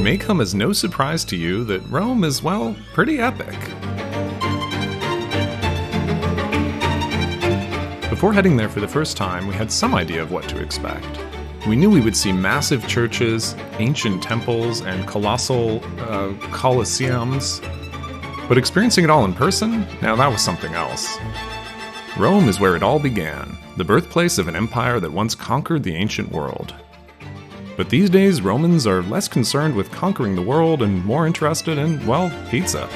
may come as no surprise to you that Rome is, well, pretty epic. Before heading there for the first time, we had some idea of what to expect. We knew we would see massive churches, ancient temples, and colossal Colosseums. But experiencing it all in person, now that was something else. Rome is where it all began, the birthplace of an empire that once conquered the ancient world. But these days, Romans are less concerned with conquering the world and more interested in, well, pizza.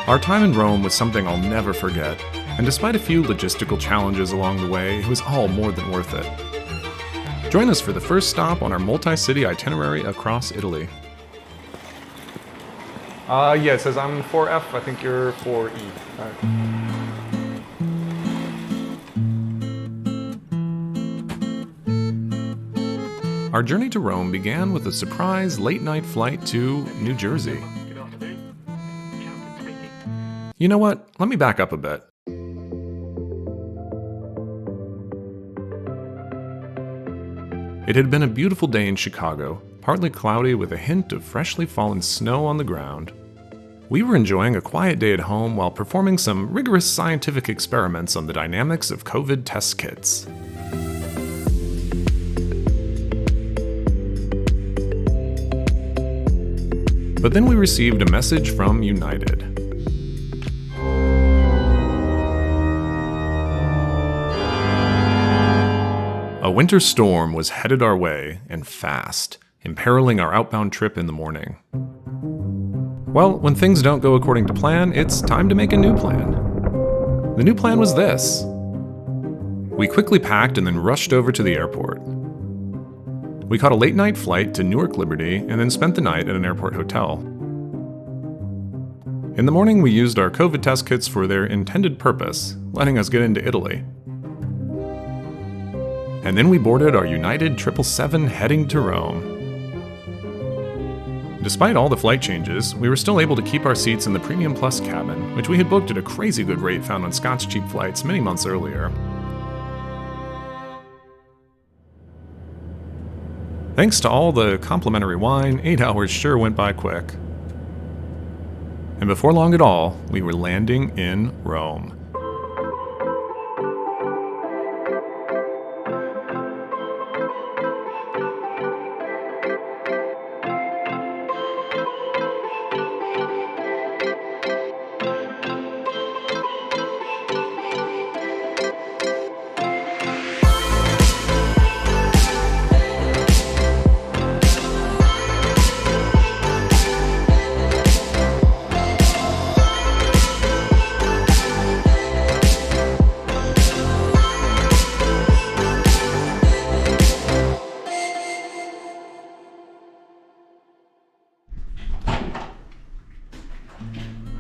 Our time in Rome was something I'll never forget, and despite a few logistical challenges along the way, it was all more than worth it. Join us for the first stop on our multi-city itinerary across Italy. Yeah, it says I'm 4F, I think you're 4E. Our journey to Rome began with a surprise late-night flight to New Jersey. You know what? Let me back up a bit. It had been a beautiful day in Chicago, partly cloudy with a hint of freshly fallen snow on the ground. We were enjoying a quiet day at home while performing some rigorous scientific experiments on the dynamics of COVID test kits. But then we received a message from United. A winter storm was headed our way, and fast, imperiling our outbound trip in the morning. Well, when things don't go according to plan, it's time to make a new plan. The new plan was this. We quickly packed and then rushed over to the airport. We caught a late-night flight to Newark Liberty and then spent the night at an airport hotel. In the morning, we used our COVID test kits for their intended purpose, letting us get into Italy. And then we boarded our United 777 heading to Rome. Despite all the flight changes, we were still able to keep our seats in the Premium Plus cabin, which we had booked at a crazy good rate found on Scott's cheap flights many months earlier. Thanks to all the complimentary wine, 8 hours sure went by quick. And before long at all, we were landing in Rome.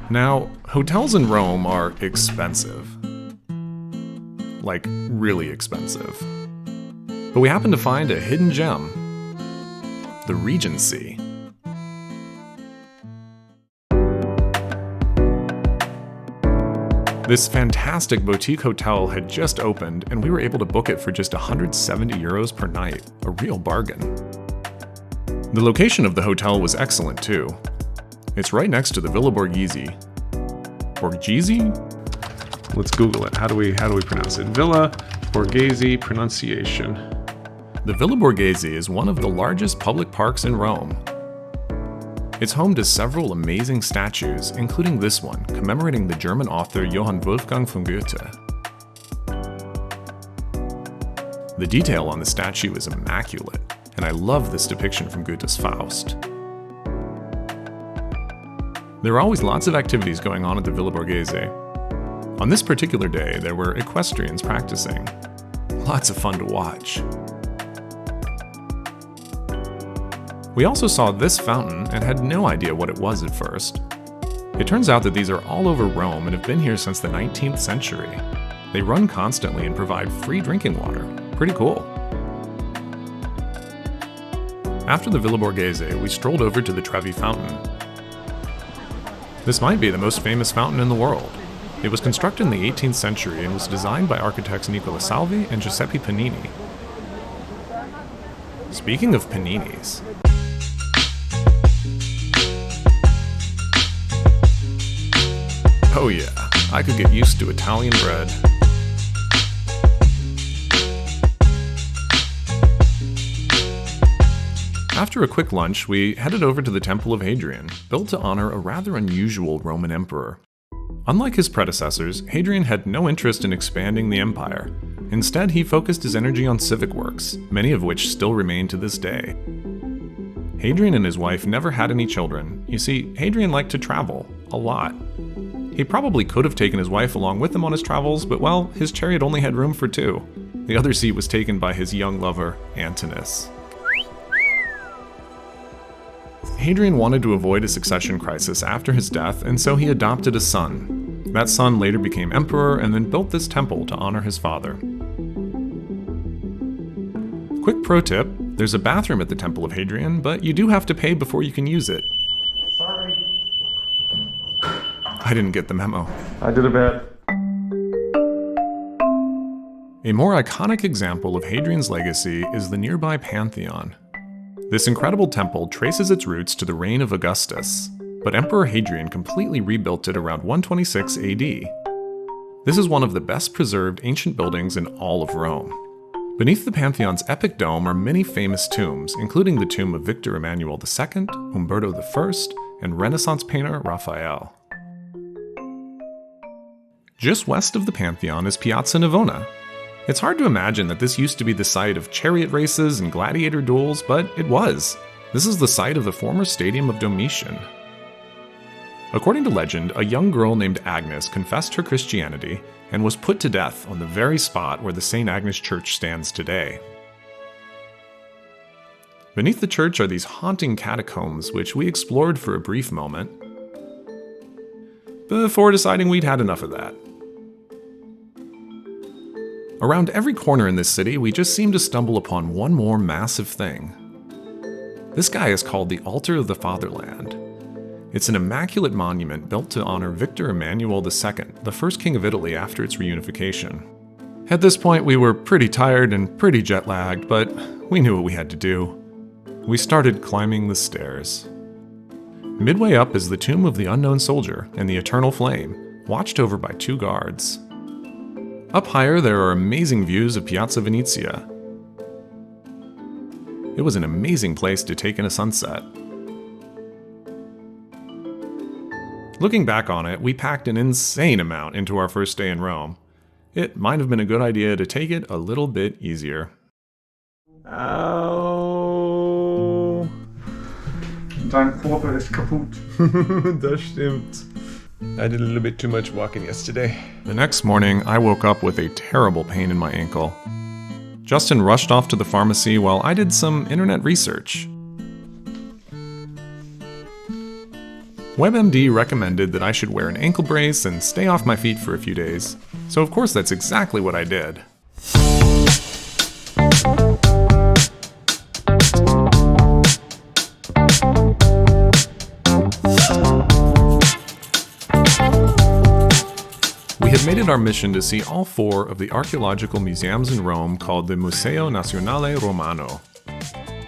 Now, hotels in Rome are expensive. Like, really expensive. But we happened to find a hidden gem. The Regency. This fantastic boutique hotel had just opened, and we were able to book it for just 170 euros per night. A real bargain. The location of the hotel was excellent, too. It's right next to the Villa Borghese. Borghese? Let's Google it. How do we pronounce it? Villa Borghese pronunciation. The Villa Borghese is one of the largest public parks in Rome. It's home to several amazing statues, including this one, commemorating the German author Johann Wolfgang von Goethe. The detail on the statue is immaculate, and I love this depiction from Goethe's Faust. There are always lots of activities going on at the Villa Borghese. On this particular day, there were equestrians practicing. Lots of fun to watch. We also saw this fountain and had no idea what it was at first. It turns out that these are all over Rome and have been here since the 19th century. They run constantly and provide free drinking water. Pretty cool. After the Villa Borghese, we strolled over to the Trevi Fountain. This might be the most famous fountain in the world. It was constructed in the 18th century and was designed by architects Nicola Salvi and Giuseppe Panini. Speaking of paninis, oh yeah, I could get used to Italian bread. After a quick lunch, we headed over to the Temple of Hadrian, built to honor a rather unusual Roman emperor. Unlike his predecessors, Hadrian had no interest in expanding the empire. Instead, he focused his energy on civic works, many of which still remain to this day. Hadrian and his wife never had any children. You see, Hadrian liked to travel, a lot. He probably could have taken his wife along with him on his travels, but well, his chariot only had room for 2. The other seat was taken by his young lover, Antinous. Hadrian wanted to avoid a succession crisis after his death, and so he adopted a son. That son later became emperor and then built this temple to honor his father. Quick pro tip, there's a bathroom at the Temple of Hadrian, but you do have to pay before you can use it. Sorry. I didn't get the memo. I did a bit. A more iconic example of Hadrian's legacy is the nearby Pantheon. This incredible temple traces its roots to the reign of Augustus, but Emperor Hadrian completely rebuilt it around 126 AD. This is one of the best preserved ancient buildings in all of Rome. Beneath the Pantheon's epic dome are many famous tombs, including the tomb of Victor Emmanuel II, Umberto I, and Renaissance painter Raphael. Just west of the Pantheon is Piazza Navona. It's hard to imagine that this used to be the site of chariot races and gladiator duels, but it was. This is the site of the former Stadium of Domitian. According to legend, a young girl named Agnes confessed her Christianity and was put to death on the very spot where the St. Agnes Church stands today. Beneath the church are these haunting catacombs, which we explored for a brief moment, before deciding we'd had enough of that. Around every corner in this city, we just seem to stumble upon one more massive thing. This guy is called the Altar of the Fatherland. It's an immaculate monument built to honor Victor Emmanuel II, the first king of Italy after its reunification. At this point, we were pretty tired and pretty jet-lagged, but we knew what we had to do. We started climbing the stairs. Midway up is the tomb of the unknown soldier and the eternal flame, watched over by 2 guards. Up higher, there are amazing views of Piazza Venezia. It was an amazing place to take in a sunset. Looking back on it, we packed an insane amount into our first day in Rome. It might have been a good idea to take it a little bit easier. Au. Dein Vorbild ist kaputt. Das stimmt. I did a little bit too much walking yesterday. The next morning, I woke up with a terrible pain in my ankle. Justin rushed off to the pharmacy while I did some internet research. WebMD recommended that I should wear an ankle brace and stay off my feet for a few days. So of course that's exactly what I did. We had made it our mission to see all 4 of the archaeological museums in Rome called the Museo Nazionale Romano.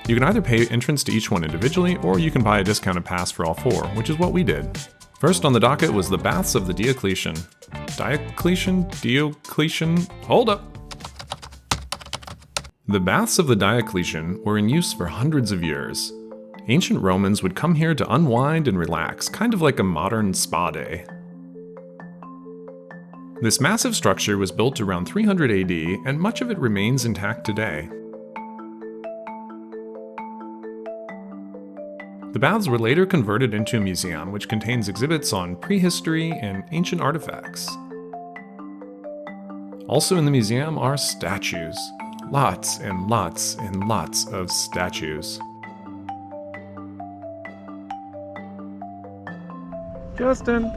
You can either pay entrance to each one individually, or you can buy a discounted pass for all 4, which is what we did. First on the docket was the Baths of the Diocletian. Diocletian? Hold up! The Baths of the Diocletian were in use for hundreds of years. Ancient Romans would come here to unwind and relax, kind of like a modern spa day. This massive structure was built around 300 AD, and much of it remains intact today. The baths were later converted into a museum which contains exhibits on prehistory and ancient artifacts. Also in the museum are statues. Lots and lots and lots of statues. Justin!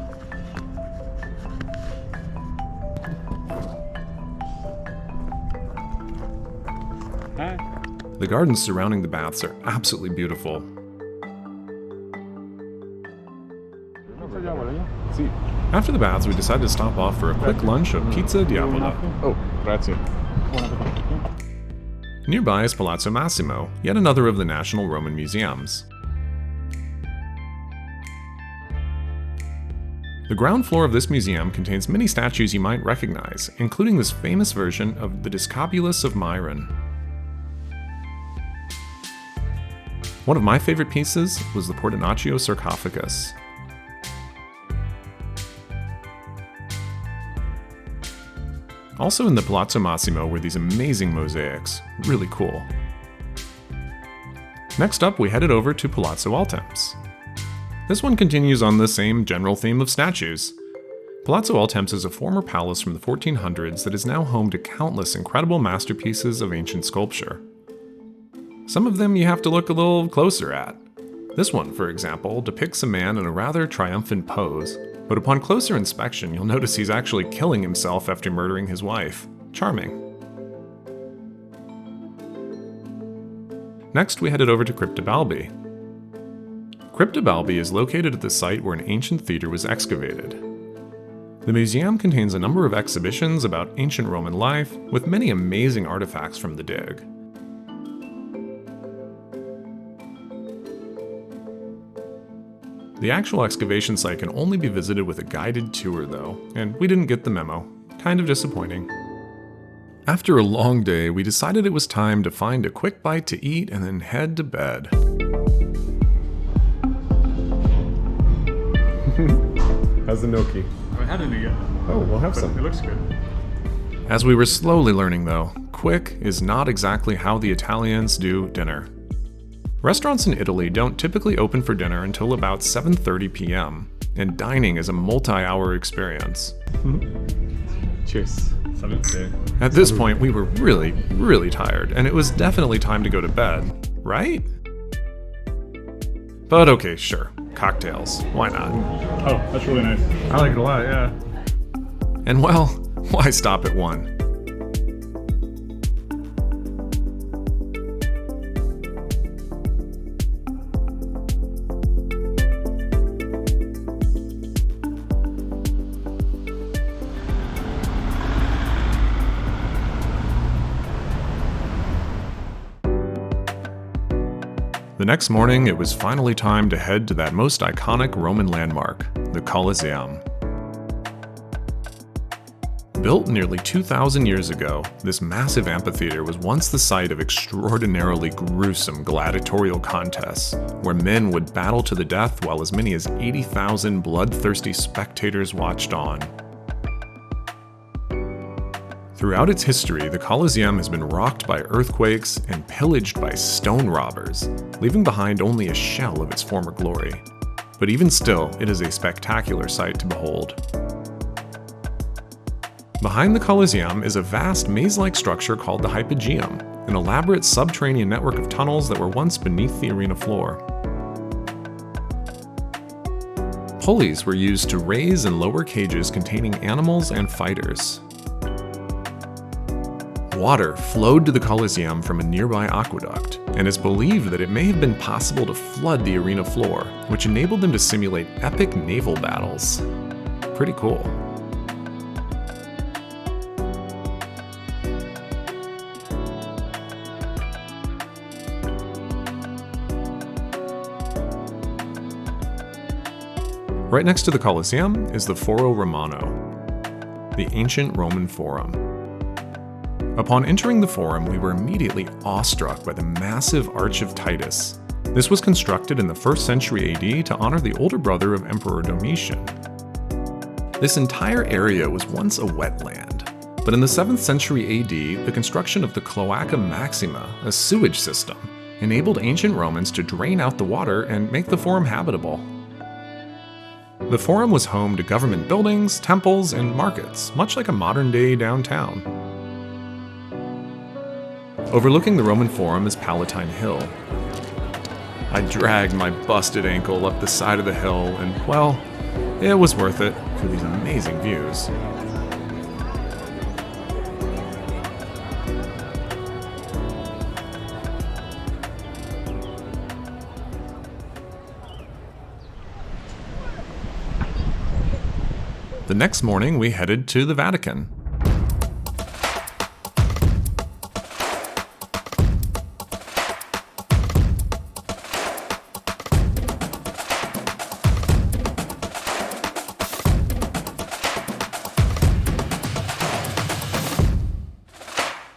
Hi. The gardens surrounding the baths are absolutely beautiful. After the baths, we decided to stop off for a quick lunch of pizza diavola. Oh, grazie. Nearby is Palazzo Massimo, yet another of the National Roman Museums. The ground floor of this museum contains many statues you might recognize, including this famous version of the Discobulus of Myron. One of my favorite pieces was the Portinaccio sarcophagus. Also in the Palazzo Massimo were these amazing mosaics, really cool. Next up, we headed over to Palazzo Altemps. This one continues on the same general theme of statues. Palazzo Altemps is a former palace from the 1400s that is now home to countless incredible masterpieces of ancient sculpture. Some of them you have to look a little closer at. This one, for example, depicts a man in a rather triumphant pose, but upon closer inspection you'll notice he's actually killing himself after murdering his wife. Charming. Next, we headed over to Crypta Balbi. Crypta Balbi is located at the site where an ancient theater was excavated. The museum contains a number of exhibitions about ancient Roman life, with many amazing artifacts from the dig. The actual excavation site can only be visited with a guided tour though, and we didn't get the memo. Kind of disappointing. After a long day, we decided it was time to find a quick bite to eat and then head to bed. How's the gnocchi? I haven't had any yet. Oh, we'll have But some. it looks good. As we were slowly learning though, quick is not exactly how the Italians do dinner. Restaurants in Italy don't typically open for dinner until about 7:30 p.m., and dining is a multi-hour experience. Cheers. Salute. At this point, we were really tired, and it was definitely time to go to bed, right? But okay, sure. Cocktails. Why not? Oh, that's really nice. I like it a lot, yeah. And well, why stop at one? The next morning, it was finally time to head to that most iconic Roman landmark, the Colosseum. Built nearly 2,000 years ago, this massive amphitheater was once the site of extraordinarily gruesome gladiatorial contests, where men would battle to the death while as many as 80,000 bloodthirsty spectators watched on. Throughout its history, the Colosseum has been rocked by earthquakes and pillaged by stone robbers, leaving behind only a shell of its former glory. But even still, it is a spectacular sight to behold. Behind the Colosseum is a vast maze-like structure called the Hypogeum, an elaborate subterranean network of tunnels that were once beneath the arena floor. Pulleys were used to raise and lower cages containing animals and fighters. Water flowed to the Colosseum from a nearby aqueduct, and it's believed that it may have been possible to flood the arena floor, which enabled them to simulate epic naval battles. Pretty cool. Right next to the Colosseum is the Foro Romano, the ancient Roman Forum. Upon entering the Forum, we were immediately awestruck by the massive Arch of Titus. This was constructed in the 1st century AD to honor the older brother of Emperor Domitian. This entire area was once a wetland, but in the 7th century AD, the construction of the Cloaca Maxima, a sewage system, enabled ancient Romans to drain out the water and make the Forum habitable. The Forum was home to government buildings, temples, and markets, much like a modern-day downtown. Overlooking the Roman Forum is Palatine Hill. I dragged my busted ankle up the side of the hill, and well, it was worth it for these amazing views. The next morning, we headed to the Vatican.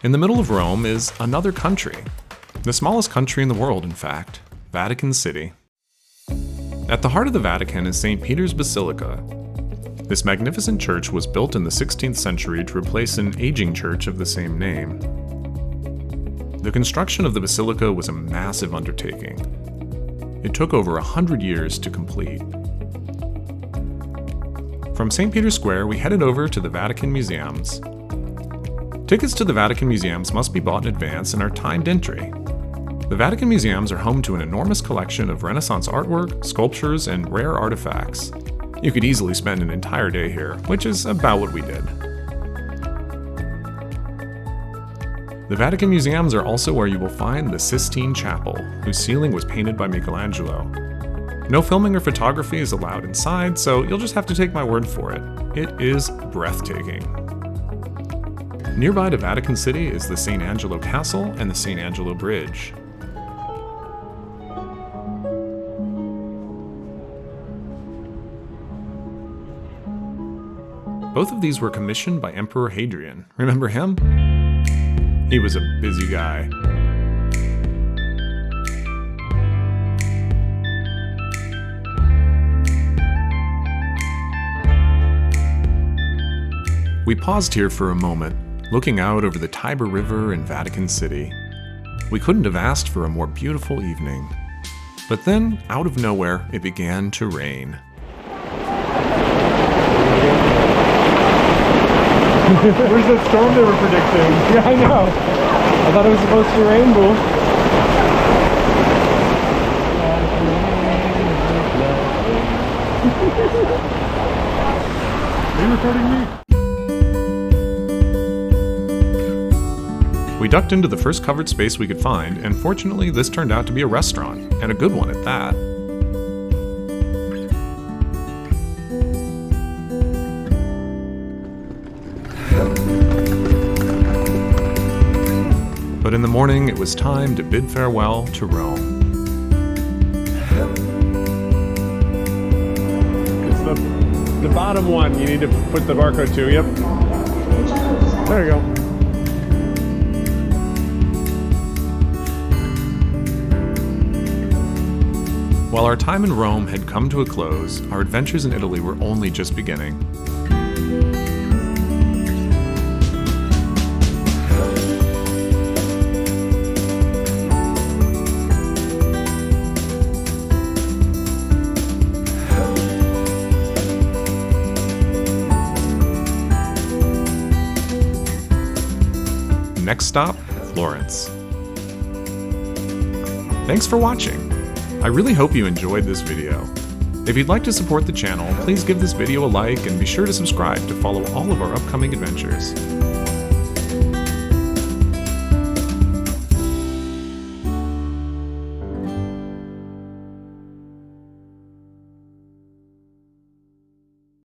In the middle of Rome is another country. The smallest country in the world, in fact, Vatican City. At the heart of the Vatican is St. Peter's Basilica. This magnificent church was built in the 16th century to replace an aging church of the same name. The construction of the basilica was a massive undertaking. It took over 100 years to complete. From St. Peter's Square, we headed over to the Vatican Museums. Tickets to the Vatican Museums must be bought in advance and are timed entry. The Vatican Museums are home to an enormous collection of Renaissance artwork, sculptures, and rare artifacts. You could easily spend an entire day here, which is about what we did. The Vatican Museums are also where you will find the Sistine Chapel, whose ceiling was painted by Michelangelo. No filming or photography is allowed inside, so you'll just have to take my word for it. It is breathtaking. Nearby to Vatican City is the Sant'Angelo Castle and the Sant'Angelo Bridge. Both of these were commissioned by Emperor Hadrian. Remember him? He was a busy guy. We paused here for a moment, looking out over the Tiber River in Vatican City. We couldn't have asked for a more beautiful evening. But then, out of nowhere, it began to rain. Where's that storm they were predicting? Yeah, I know. I thought it was supposed to rain, boo. Are you recording me? We ducked into the first covered space we could find, and fortunately this turned out to be a restaurant, and a good one at that. But in the morning, it was time to bid farewell to Rome. It's the bottom one you need to put the barcode to. Yep. There you go. While our time in Rome had come to a close, our adventures in Italy were only just beginning. Next stop, Florence. Thanks for watching. I really hope you enjoyed this video. If you'd like to support the channel, please give this video a like and be sure to subscribe to follow all of our upcoming adventures.